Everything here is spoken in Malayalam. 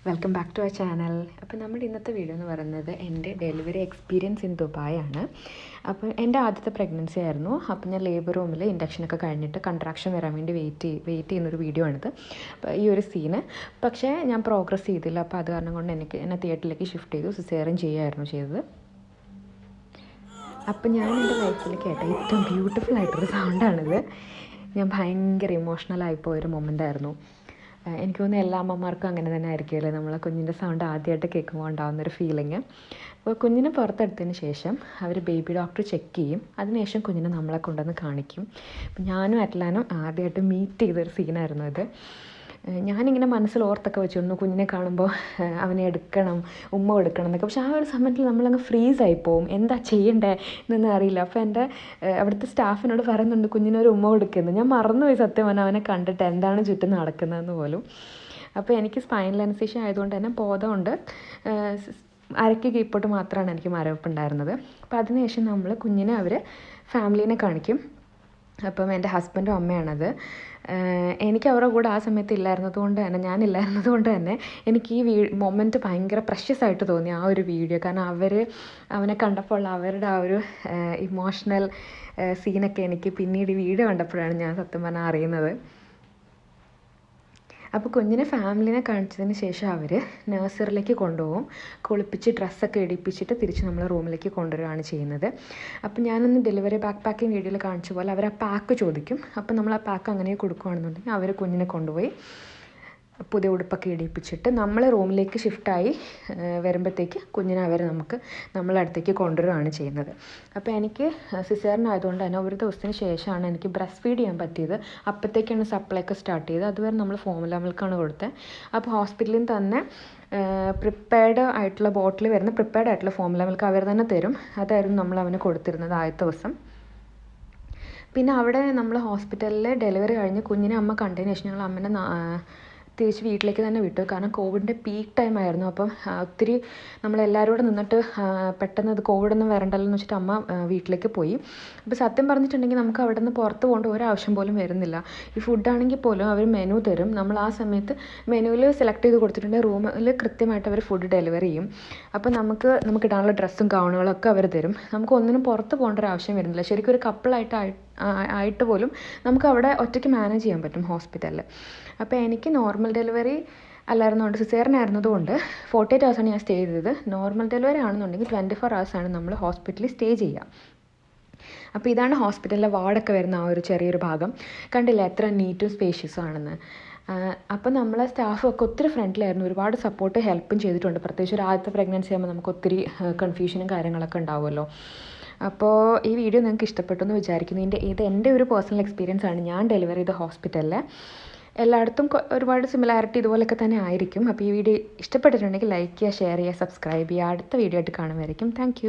Welcome back to our channel. അപ്പോൾ നമ്മുടെ ഇന്നത്തെ വീഡിയോ എന്ന് പറയുന്നത് എൻ്റെ ഡെലിവറി എക്സ്പീരിയൻസ് ഇൻ ദുബായ് ആണ്. അപ്പോൾ എൻ്റെ ആദ്യത്തെ പ്രഗ്നൻസി ആയിരുന്നു. അപ്പോൾ ഞാൻ ലേബർ റൂമിൽ ഇൻഡക്ഷനൊക്കെ കഴിഞ്ഞിട്ട് കൺട്രാക്ഷൻ വരാൻ വേണ്ടി വെയിറ്റ് ചെയ്യുന്നൊരു വീഡിയോ ആണിത്. അപ്പോൾ ഈ ഒരു സീന് പക്ഷേ ഞാൻ പ്രോഗ്രസ് ചെയ്തില്ല. അപ്പോൾ അത് കാരണം കൊണ്ട് എന്നെ തിയേറ്ററിലേക്ക് ഷിഫ്റ്റ് ചെയ്തു. സിസേറിയൻ ചെയ്യുകയായിരുന്നു ചെയ്തത്. അപ്പം ഞാൻ എൻ്റെ ലൈഫിൽ കേട്ട ഏറ്റവും ബ്യൂട്ടിഫുൾ ആയിട്ടൊരു സൗണ്ടാണിത്. ഞാൻ ഭയങ്കര ഇമോഷണലായിപ്പോയൊരു മൊമെൻ്റ് ആയിരുന്നു. എനിക്ക് തോന്നുന്നു എല്ലാ അമ്മമാർക്കും അങ്ങനെ തന്നെ ആയിരിക്കുമല്ലേ, നമ്മളെ കുഞ്ഞിൻ്റെ സൗണ്ട് ആദ്യമായിട്ട് കേൾക്കുമ്പോൾ ഉണ്ടാകുന്നൊരു ഫീലിങ്. അപ്പോൾ കുഞ്ഞിനെ പുറത്തെടുത്തതിന് ശേഷം അവർ ബേബി ഡോക്ടർ ചെക്ക് ചെയ്യും. അതിനുശേഷം കുഞ്ഞിനെ നമ്മളെ കൊണ്ടുവന്ന് കാണിക്കും. അപ്പം ഞാനും അറ്റ്ലാനും ആദ്യമായിട്ട് മീറ്റ് ചെയ്തൊരു സീനായിരുന്നു ഇത്. ഞാനിങ്ങനെ മനസ്സിൽ ഓർത്തൊക്കെ വെച്ചിരുന്നു കുഞ്ഞിനെ കാണുമ്പോൾ അവനെ എടുക്കണം, ഉമ്മ കൊടുക്കണം എന്നൊക്കെ. പക്ഷെ ആ ഒരു സമയത്തിൽ നമ്മളങ്ങ് ഫ്രീസായി പോവും, എന്താ ചെയ്യണ്ടേ എന്നൊന്നും അറിയില്ല. അപ്പോൾ എൻ്റെ അവിടുത്തെ സ്റ്റാഫിനോട് പറയുന്നുണ്ട് കുഞ്ഞിനൊരു ഉമ്മ കൊടുക്കുന്നത്. ഞാൻ മറന്നുപോയി സത്യം പറഞ്ഞാൽ അവനെ കണ്ടിട്ട് എന്താണ് ചുറ്റും നടക്കുന്നതെന്ന് പോലും. അപ്പോൾ എനിക്ക് സ്പൈനൽ അനസ്തീഷ്യ ആയതുകൊണ്ട് തന്നെ ബോധമുണ്ട്. അരയ്ക്ക് കീഴ്പോട്ട് മാത്രമാണ് എനിക്ക് മരവിപ്പുണ്ടായിരുന്നത്. അപ്പോൾ അതിനുശേഷം നമ്മൾ കുഞ്ഞിനെ അവർ ഫാമിലീനെ കാണിക്കും. അപ്പം എൻ്റെ ഹസ്ബൻഡും അമ്മയാണത്. എനിക്ക് അവരുടെ കൂടെ ആ സമയത്ത് ഞാനില്ലായിരുന്നത് കൊണ്ട് തന്നെ എനിക്ക് ഈ മൊമെൻറ്റ് ഭയങ്കര പ്രഷ്യസ് ആയിട്ട് തോന്നി ആ ഒരു വീഡിയോ. കാരണം അവനെ കണ്ടപ്പോൾ അവരുടെ ആ ഒരു ഇമോഷണൽ സീനൊക്കെ എനിക്ക് പിന്നീട് ഈ വീഡിയോ കണ്ടപ്പോഴാണ് ഞാൻ സത്യം പറഞ്ഞാൽ അറിയുന്നത്. അപ്പോൾ കുഞ്ഞിനെ ഫാമിലിനെ കാണിച്ചതിന് ശേഷം അവർ നഴ്സറിയിലേക്ക് കൊണ്ടുപോകും. കുളിപ്പിച്ച് ഡ്രസ്സൊക്കെ ഇടിപ്പിച്ചിട്ട് തിരിച്ച് നമ്മളെ റൂമിലേക്ക് കൊണ്ടുവരികയാണ് ചെയ്യുന്നത്. അപ്പോൾ ഞാനൊന്ന് ഡെലിവറി ബാക്ക് പാക്കിങ് വീഡിയോയിൽ കാണിച്ച പോലെ അവർ ആ പാക്ക് ചോദിക്കും. അപ്പോൾ നമ്മൾ ആ പാക്ക് അങ്ങനെ കൊടുക്കുകയാണെന്നുണ്ടെങ്കിൽ അവർ കുഞ്ഞിനെ കൊണ്ടുപോയി പുതിയ ഉടുപ്പൊക്കെ ഇടിപ്പിച്ചിട്ട് നമ്മൾ റൂമിലേക്ക് ഷിഫ്റ്റായി വരുമ്പോഴത്തേക്ക് കുഞ്ഞിനെ അവർ നമ്മളെ അടുത്തേക്ക് കൊണ്ടുവരികയാണ് ചെയ്യുന്നത്. അപ്പോൾ എനിക്ക് സിസേറിയൻ ആയതുകൊണ്ട് തന്നെ ഒരു ദിവസത്തിന് ശേഷമാണ് എനിക്ക് ബ്രസ്റ്റ് ഫീഡ് ചെയ്യാൻ പറ്റിയത്. അപ്പോഴത്തേക്കാണ് സപ്ലൈ ഒക്കെ സ്റ്റാർട്ട് ചെയ്തത്. അതുവരെ നമ്മൾ ഫോർമുല മിൽക്കാണ് കൊടുത്തത്. അപ്പോൾ ഹോസ്പിറ്റലിൽ തന്നെ പ്രിപ്പയർഡ് ആയിട്ടുള്ള ബോട്ടിൽ വരുന്ന പ്രിപ്പയർഡ് ആയിട്ടുള്ള ഫോർമുല മിൽക്ക് അവർ തന്നെ തരും. അതായിരുന്നു നമ്മൾ അവന് കൊടുത്തിരുന്നത് ആദ്യത്തെ ദിവസം. പിന്നെ അവിടെ നമ്മൾ ഹോസ്പിറ്റലിൽ ഡെലിവറി കഴിഞ്ഞ് കുഞ്ഞിനെ അമ്മ കണ്ടതിന് ശേഷം ഞങ്ങൾ അമ്മേനെ തിരിച്ച് വീട്ടിലേക്ക് തന്നെ വിട്ടു. കാരണം കോവിഡിൻ്റെ പീക്ക് ടൈം ആയിരുന്നു. അപ്പം ഒത്തിരി നമ്മളെല്ലാവരും കൂടെ നിന്നിട്ട് പെട്ടെന്ന് അത് കോവിഡൊന്നും വരണ്ടല്ലോ എന്ന് വെച്ചിട്ട് അമ്മ വീട്ടിലേക്ക് പോയി. അപ്പോൾ സത്യം പറഞ്ഞിട്ടുണ്ടെങ്കിൽ നമുക്ക് അവിടെ നിന്ന് പുറത്ത് പോകേണ്ട ഒരാവശ്യം പോലും വരുന്നില്ല. ഈ ഫുഡാണെങ്കിൽ പോലും അവർ മെനു തരും. നമ്മൾ ആ സമയത്ത് മെനുവിൽ സെലക്ട് ചെയ്ത് കൊടുത്തിട്ടുണ്ടെങ്കിൽ റൂമിൽ കൃത്യമായിട്ട് അവർ ഫുഡ് ഡെലിവറി ചെയ്യും. അപ്പോൾ നമുക്ക് ഇടാനുള്ള ഡ്രസ്സും ഗൗണുകളും ഒക്കെ അവർ തരും. നമുക്ക് ഒന്നിനും പുറത്ത് പോകേണ്ട ഒരു ആവശ്യം വരുന്നില്ല. ശരിക്കും ഒരു കപ്പിളായിട്ട് പോലും നമുക്ക് അവിടെ ഒറ്റയ്ക്ക് മാനേജ് ചെയ്യാൻ പറ്റും ഹോസ്പിറ്റലിൽ. അപ്പോൾ എനിക്ക് നോർമൽ ഡെലിവറി അല്ലായിരുന്നുകൊണ്ട് സിസേറിയൻ ആയിരുന്നതുകൊണ്ട് 48 hours ഞാൻ സ്റ്റേ ചെയ്തത്. നോർമൽ ഡെലിവറി ആണെന്നുണ്ടെങ്കിൽ 24 hours നമ്മൾ ഹോസ്പിറ്റലിൽ സ്റ്റേ ചെയ്യുക. അപ്പോൾ ഇതാണ് ഹോസ്പിറ്റലിലെ വാർഡൊക്കെ വരുന്ന ആ ഒരു ചെറിയൊരു ഭാഗം. കണ്ടില്ല എത്ര നീറ്റും സ്പേഷ്യസും ആണെന്ന്. അപ്പോൾ നമ്മളെ സ്റ്റാഫൊക്കെ ഒത്തിരി ഫ്രണ്ട്ലിയായിരുന്നു. ഒരുപാട് സപ്പോർട്ട് ഹെൽപ്പും ചെയ്തിട്ടുണ്ട്. പ്രത്യേകിച്ച് ഒരു ആദ്യത്തെ പ്രഗ്നൻസി ആകുമ്പോൾ നമുക്ക് ഒത്തിരി കൺഫ്യൂഷനും കാര്യങ്ങളൊക്കെ ഉണ്ടാവുമല്ലോ. അപ്പോൾ ഈ വീഡിയോ നിങ്ങൾക്ക് ഇഷ്ടപ്പെട്ടു എന്ന് വിചാരിക്കുന്നു. ഇത് എൻ്റെ ഒരു പേഴ്സണൽ എക്സ്പീരിയൻസ് ആണ്. ഞാൻ ഡെലിവറി ചെയ്ത ഹോസ്പിറ്റലിൽ എല്ലായിടത്തും ഒരുപാട് സിമിലാരിറ്റി ഇതുപോലെയൊക്കെ തന്നെ ആയിരിക്കും. അപ്പോൾ ഈ വീഡിയോ ഇഷ്ടപ്പെട്ടിട്ടുണ്ടെങ്കിൽ ലൈക്ക് ചെയ്യുക, ഷെയർ ചെയ്യുക, സബ്സ്ക്രൈബ് ചെയ്യുക. അടുത്ത വീഡിയോ ആയിട്ട് കാണുമായിരിക്കും. താങ്ക്